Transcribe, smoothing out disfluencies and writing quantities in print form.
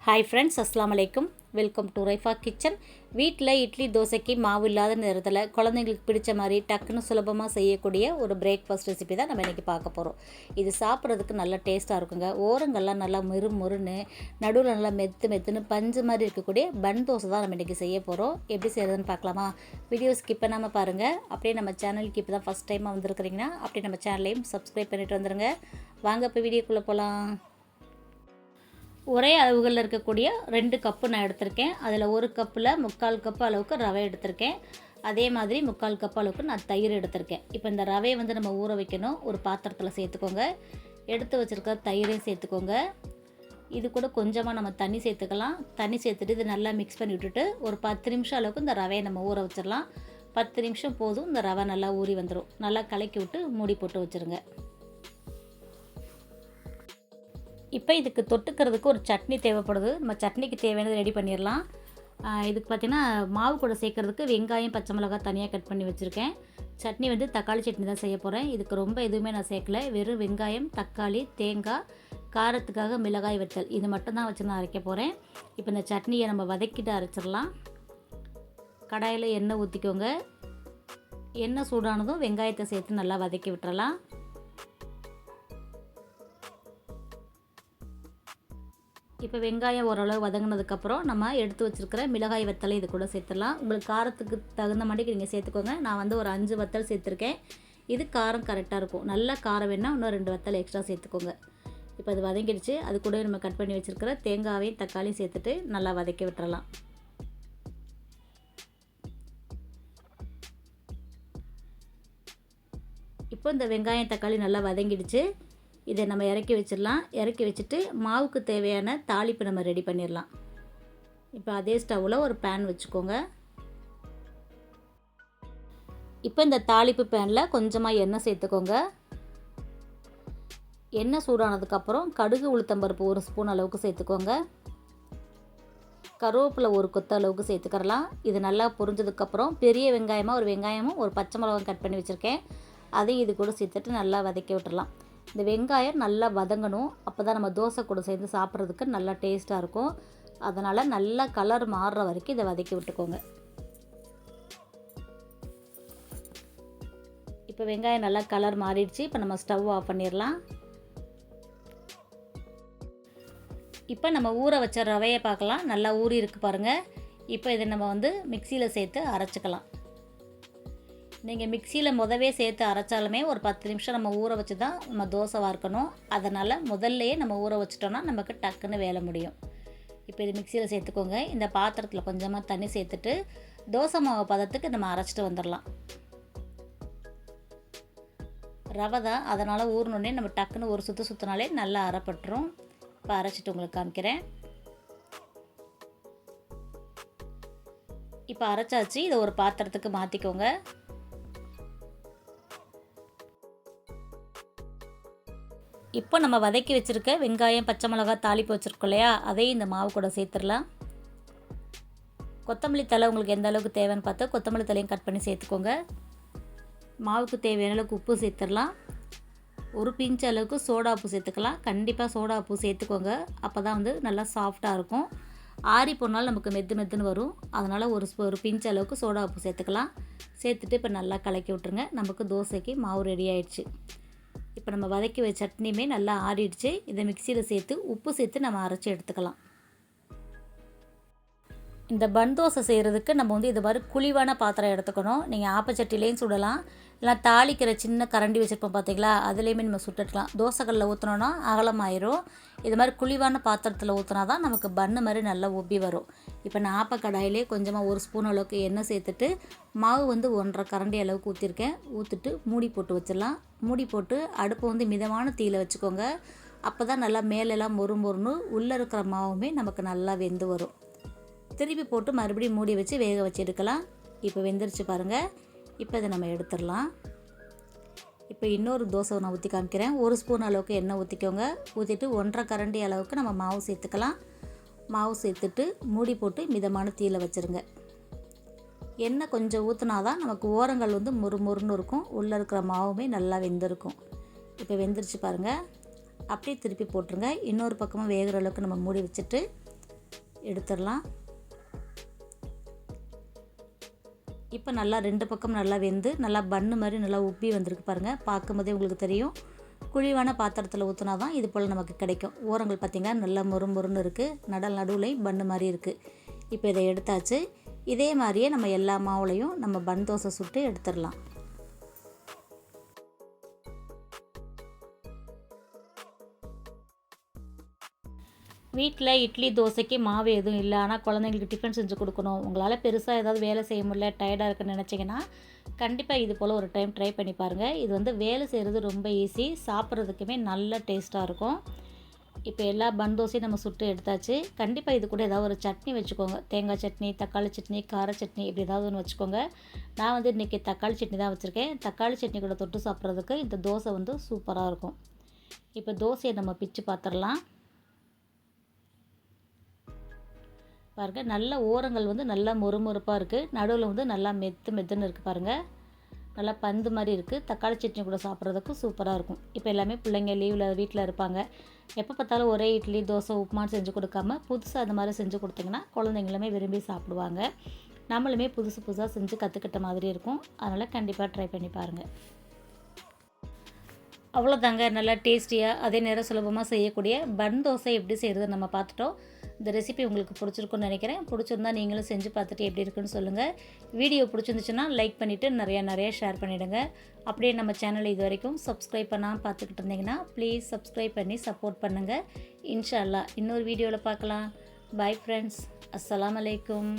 Hi friends, அஸ்ஸலாமு அலைக்கும். Welcome to Raifa kitchen. வீட்டில் இட்லி தோசைக்கு மாவு இல்லாத நேரத்தில் குழந்தைங்களுக்கு பிடிச்ச மாதிரி டக்குன்னு சுலபமாக செய்யக்கூடிய ஒரு பிரேக்ஃபாஸ்ட் ரெசிபி தான் நம்ம இன்றைக்கி பார்க்க போகிறோம். இது சாப்பிட்றதுக்கு நல்லா டேஸ்ட்டாக இருக்குங்க. ஓரங்கள்லாம் நல்லா மொறுன்னு, நடுவில் நல்லா மெத்துன்னு பஞ்சு மாதிரி இருக்கக்கூடிய பன் தோசை தான் நம்ம இன்றைக்கி செய்ய போகிறோம். எப்படி செய்கிறதுன்னு பார்க்கலாமா? வீடியோ ஸ்கிப் பண்ணாமல் பாருங்கள். அப்படியே நம்ம சேனலுக்கு இப்போ தான் ஃபஸ்ட் டைமாக வந்திருக்கிறீங்கன்னா அப்படியே நம்ம சேனலையும் சப்ஸ்கிரைப் பண்ணிட்டு வந்துடுங்க. வாங்க இப்போ வீடியோக்குள்ளே போகலாம். ஒரே அளவுகளில் இருக்கக்கூடிய 2 கப்பு நான் எடுத்திருக்கேன். அதில் 1 கப்பில் 3/4 கப்பு அளவுக்கு ரவை எடுத்திருக்கேன். அதே மாதிரி 3/4 கப்பு அளவுக்கு நான் தயிர் எடுத்திருக்கேன். இப்போ இந்த ரவையை நம்ம ஊற வைக்கணும். ஒரு பாத்திரத்தில் சேர்த்துக்கோங்க. எடுத்து வச்சுருக்க தயிரையும் சேர்த்துக்கோங்க. இது கூட கொஞ்சமாக நம்ம தண்ணி சேர்த்துக்கலாம். தண்ணி சேர்த்துட்டு இது நல்லா மிக்ஸ் பண்ணி விட்டுட்டு ஒரு 10 நிமிஷம் அளவுக்கு இந்த ரவையை நம்ம ஊற வச்சிடலாம். 10 நிமிஷம் போதும். இந்த ரவை நல்லா ஊறி வந்துடும். நல்லா கலக்கி விட்டு மூடி போட்டு வச்சுருங்க. இப்போ இதுக்கு தொட்டுக்கிறதுக்கு ஒரு சட்னி தேவைப்படுது. நம்ம சட்னிக்கு தேவையானது ரெடி பண்ணிடலாம். இதுக்கு பார்த்திங்கன்னா மாவு கூட சேர்க்குறதுக்கு வெங்காயம், பச்சை மிளகாய் தனியாக கட் பண்ணி வச்சுருக்கேன். சட்னி தக்காளி சட்னி தான் செய்ய போகிறேன். இதுக்கு ரொம்ப எதுவுமே நான் சேர்க்கல. வெறும் வெங்காயம், தக்காளி, தேங்காய், காரத்துக்காக மிளகாய் வத்தல், இது மட்டும் தான் வச்சு நான் அரைக்க போகிறேன். இப்போ இந்த சட்னியை நம்ம வதக்கிட்டு அரைச்சிடலாம். கடாயில் எண்ணெய் ஊற்றிக்கோங்க. எண்ணெய் சூடானதும் வெங்காயத்தை சேர்த்து நல்லா வதக்கி விட்டுறலாம். இப்போ வெங்காயம் ஓரளவு வதங்கினதுக்கப்புறம் நம்ம எடுத்து வச்சுருக்கிற மிளகாய் வத்தலை இது கூட சேர்த்துடலாம். உங்களுக்கு காரத்துக்கு தகுந்த மாதிரி நீங்கள் சேர்த்துக்கோங்க. நான் ஒரு 5 வத்தல் சேர்த்துருக்கேன். இது காரம் கரெக்டாக இருக்கும். நல்லா காரம் வேணால் இன்னும் 2 வத்தல் எக்ஸ்ட்ரா சேர்த்துக்கோங்க. இப்போ அது வதங்கிடுச்சு. அது கூட நம்ம கட் பண்ணி வச்சுருக்கிற தேங்காயையும் தக்காளியும் சேர்த்துட்டு நல்லா வதக்கி விட்டுறலாம். இப்போ இந்த வெங்காயம் தக்காளி நல்லா வதங்கிடுச்சு. இதை நம்ம இறக்கி வச்சிடலாம். இறக்கி வச்சுட்டு மாவுக்கு தேவையான தாளிப்பு நம்ம ரெடி பண்ணிடலாம். இப்போ அதே ஸ்டவ்வில் ஒரு பேன் வச்சுக்கோங்க. இப்போ இந்த தாளிப்பு பேனில் கொஞ்சமாக எண்ணெய் சேர்த்துக்கோங்க. எண்ணெய் சூடானதுக்கப்புறம் கடுகு, உளுத்தம்பருப்பு 1 ஸ்பூன் அளவுக்கு சேர்த்துக்கோங்க. கருவேப்பிலை 1 கொத்து அளவுக்கு சேர்த்துக்கிறலாம். இது நல்லா பொரிஞ்சதுக்கப்புறம் பெரிய வெங்காயமாக ஒரு வெங்காயமும் ஒரு பச்சை மிளகாயும் கட் பண்ணி வச்சுருக்கேன். அதையும் இது கூட சேர்த்துட்டு நல்லா வதக்கி விட்டுறலாம். இந்த வெங்காயம் நல்லா வதங்கணும். அப்போ தான் நம்ம தோசை கூட சேர்ந்து சாப்பிட்றதுக்கு நல்லா டேஸ்ட்டாக இருக்கும். அதனால் நல்லா கலர் மாறுற வரைக்கும் இதை வதக்கி விட்டுக்கோங்க. இப்போ வெங்காயம் நல்லா கலர் மாறிடுச்சு. இப்போ நம்ம ஸ்டவ் ஆஃப் பண்ணிடலாம். இப்போ நம்ம ஊற வச்ச ரவையை பார்க்கலாம். நல்லா ஊறி இருக்குது பாருங்கள். இப்போ இதை நம்ம மிக்சியில் சேர்த்து அரைச்சிக்கலாம். நீங்கள் மிக்சியில் முதவே சேர்த்து அரைச்சாலுமே ஒரு 10 நிமிஷம் நம்ம ஊற வச்சு தான் நம்ம தோசை வார்க்கணும். அதனால் முதல்லையே நம்ம ஊற வச்சிட்டோன்னா நமக்கு டக்குன்னு வேலை முடியும். இப்போ இது மிக்சியில் சேர்த்துக்கோங்க. இந்த பாத்திரத்தில் கொஞ்சமாக தண்ணி சேர்த்துட்டு தோசை மாவு பதத்துக்கு நம்ம அரைச்சிட்டு வந்துடலாம். ரவை தான், அதனால் ஊறினோடனே நம்ம டக்குன்னு ஒரு சுற்றினாலே நல்லா அரைப்பட்டுரும். இப்போ அரைச்சிட்டு உங்களுக்கு காமிக்கிறேன். இப்போ அரைச்சாச்சு. இதை ஒரு பாத்திரத்துக்கு மாற்றிக்கோங்க. இப்போ நம்ம வதக்கி வச்சுருக்க வெங்காயம், பச்சை மிளகாய் தாளிப்பு வச்சுருக்கோம் இல்லையா, அதையும் இந்த மாவு கூட சேர்த்துடலாம். கொத்தமல்லி தழை உங்களுக்கு எந்த அளவுக்கு தேவைன்னு பார்த்து கொத்தமல்லி தலையும் கட் பண்ணி சேர்த்துக்கோங்க. மாவுக்கு தேவையான அளவுக்கு உப்பு சேர்த்துடலாம். ஒரு பிஞ்ச் அளவுக்கு சோடா உப்பு சேர்த்துக்கலாம். கண்டிப்பாக சோடா உப்பு சேர்த்துக்கோங்க. அப்போ தான் நல்லா சாஃப்டாக இருக்கும். ஆறி போனாலும் நமக்கு மெத்துன்னு வரும். அதனால் ஒரு பிஞ்ச் அளவுக்கு சோடா உப்பு சேர்த்துக்கலாம். சேர்த்துட்டு இப்போ நல்லா கலக்கி விட்டுருங்க. நமக்கு தோசைக்கு மாவு ரெடி ஆயிடுச்சு. இப்போ நம்ம வதக்கி வச்ச சட்னியுமே நல்லா ஆறிடுச்சு. இதை மிக்சியில் சேர்த்து உப்பு சேர்த்து நம்ம அரைச்சி எடுத்துக்கலாம். இந்த பன் தோசை செய்கிறதுக்கு நம்ம இது மாதிரி குழிவான பாத்திரம் எடுத்துக்கணும். நீங்கள் ஆப்பச்சட்டிலையும் சுடலாம், இல்லை தாளிக்கிற சின்ன கரண்டி வச்சுருப்போம் பார்த்தீங்களா, அதுலேயுமே நம்ம சுட்டுக்கலாம். தோசைகளில் ஊற்றினோன்னா அகலமாயிரும். இது மாதிரி குழிவான பாத்திரத்தில் ஊற்றினா தான் நமக்கு பன்னு மாதிரி நல்லா ஒப்பி வரும். இப்போ நான் ஆப்பக்கடாயிலே கொஞ்சமாக 1 ஸ்பூன் அளவுக்கு எண்ணெய் சேர்த்துட்டு மாவு 1.5 கரண்டி அளவுக்கு ஊற்றிருக்கேன். ஊற்றிட்டு மூடி போட்டு வச்சிடலாம். மூடி போட்டு அடுப்பை மிதமான தீயில் வச்சுக்கோங்க. அப்போ தான் நல்லா மேலெல்லாம் மொறுன்னு உள்ளே இருக்கிற மாவுமே நமக்கு நல்லா வெந்து வரும். திருப்பி போட்டு மறுபடியும் மூடி வச்சு வேக வச்சு எடுக்கலாம். இப்போ வெந்துருச்சு பாருங்கள். இப்போ இதை நம்ம எடுத்துடலாம். இப்போ இன்னொரு தோசை நான் ஊற்றி காமிக்கிறேன். 1 ஸ்பூன் அளவுக்கு எண்ணெய் ஊற்றிக்கோங்க. ஊற்றிட்டு 1.5 கரண்டி அளவுக்கு நம்ம மாவு சேர்த்துக்கலாம். மாவு சேர்த்துட்டு மூடி போட்டு மிதமான தீயில் வச்சுருங்க. எண்ணெய் கொஞ்சம் ஊற்றினா தான் நமக்கு ஓரங்கள் மொறுன்னு இருக்கும். உள்ளே இருக்கிற மாவுமே நல்லா வெந்திருக்கும். இப்போ வெந்துருச்சு பாருங்கள். அப்படியே திருப்பி போட்டுருங்க. இன்னொரு பக்கமாக வேகிற அளவுக்கு நம்ம மூடி வச்சுட்டு எடுத்துடலாம். இப்போ நல்லா 2 பக்கம் நல்லா வெந்து நல்லா பன்னு மாதிரி நல்லா உப்பி வந்திருக்கு பாருங்கள். பார்க்கும்போதே உங்களுக்கு தெரியும். குழிவான பாத்திரத்தில் ஊற்றினா தான் இது போல் நமக்கு கிடைக்கும். ஓரங்கள் பார்த்திங்கன்னா நல்லா மொறுன்னு இருக்குது, நடுவுலையும் பன்னு மாதிரி இருக்குது. இப்போ இதை எடுத்தாச்சு. இதே மாதிரியே நம்ம எல்லா மாவுலையும் நம்ம பன் தோசை சுட்டு எடுத்துடலாம். வீட்டில் இட்லி தோசைக்கு மாவு எதுவும் இல்லை, ஆனால் குழந்தைங்களுக்கு டிஃபன் செஞ்சு கொடுக்கணும், உங்களால் பெருசாக ஏதாவது வேலை செய்ய முடியல, டயர்டாக இருக்குன்னு நினச்சிங்கன்னா கண்டிப்பாக இது போல் ஒரு டைம் ட்ரை பண்ணி பாருங்கள். இது வந்து வேலை செய்கிறது ரொம்ப ஈஸி, சாப்பிட்றதுக்குமே நல்ல டேஸ்ட்டாக இருக்கும். இப்போ எல்லா பன் தோசையும் நம்ம சுட்டு எடுத்தாச்சு. கண்டிப்பாக இது கூட ஏதாவது ஒரு சட்னி வச்சுக்கோங்க. தேங்காய் சட்னி, தக்காளி சட்னி, கார சட்னி இப்படி ஏதாவது ஒன்று வச்சுக்கோங்க. நான் வந்து இன்றைக்கி தக்காளி சட்னி தான் வச்சுருக்கேன். தக்காளி சட்னி கூட தொட்டு சாப்பிட்றதுக்கு இந்த தோசை வந்து சூப்பராக இருக்கும். இப்போ தோசையை நம்ம பிச்சு பார்த்துடலாம். பாருங்கள், நல்ல ஓரங்கள் வந்து நல்லா மொறுமொறுப்பாக இருக்குது, நடுவில் வந்து நல்லா மெத்துன்னு இருக்குது பாருங்கள். நல்லா பந்து மாதிரி இருக்குது. தக்காளி சட்னி கூட சாப்பிட்றதுக்கு சூப்பராக இருக்கும். இப்போ எல்லாமே பிள்ளைங்க லீவில் வீட்டில் இருப்பாங்க. எப்போ பார்த்தாலும் ஒரே இட்லி தோசை உப்புமான்னு செஞ்சு கொடுக்காம புதுசாக அந்த மாதிரி செஞ்சு கொடுத்திங்கன்னா குழந்தைங்களுமே விரும்பி சாப்பிடுவாங்க. நம்மளுமே புதுசாக செஞ்சு கற்றுக்கிட்ட மாதிரி இருக்கும். அதனால் கண்டிப்பாக ட்ரை பண்ணி பாருங்கள். அவ்வளோதாங்க, நல்லா டேஸ்டியாக அதே நேரம் சுலபமாக செய்யக்கூடிய பன் தோசை எப்படி செய்கிறது நம்ம பார்த்துட்டோம். இந்த ரெசிபி உங்களுக்கு பிடிச்சிருக்குன்னு நினைக்கிறேன். பிடிச்சிருந்தா நீங்களும் செஞ்சு பார்த்துட்டு எப்படி இருக்குன்னு சொல்லுங்கள். வீடியோ பிடிச்சிருந்துச்சுன்னா லைக் பண்ணிவிட்டு நிறையா ஷேர் பண்ணிவிடுங்க. அப்படியே நம்ம சேனலை இது வரைக்கும் சப்ஸ்கிரைப் பண்ணாமல் பார்த்துக்கிட்டு இருந்தீங்கன்னா ப்ளீஸ் சப்ஸ்கிரைப் பண்ணி சப்போர்ட் பண்ணுங்கள். இன்ஷா அல்லாஹ் இன்னொரு வீடியோவில் பார்க்கலாம். பை ஃப்ரெண்ட்ஸ், அஸ்ஸலாமு அலைக்கும்.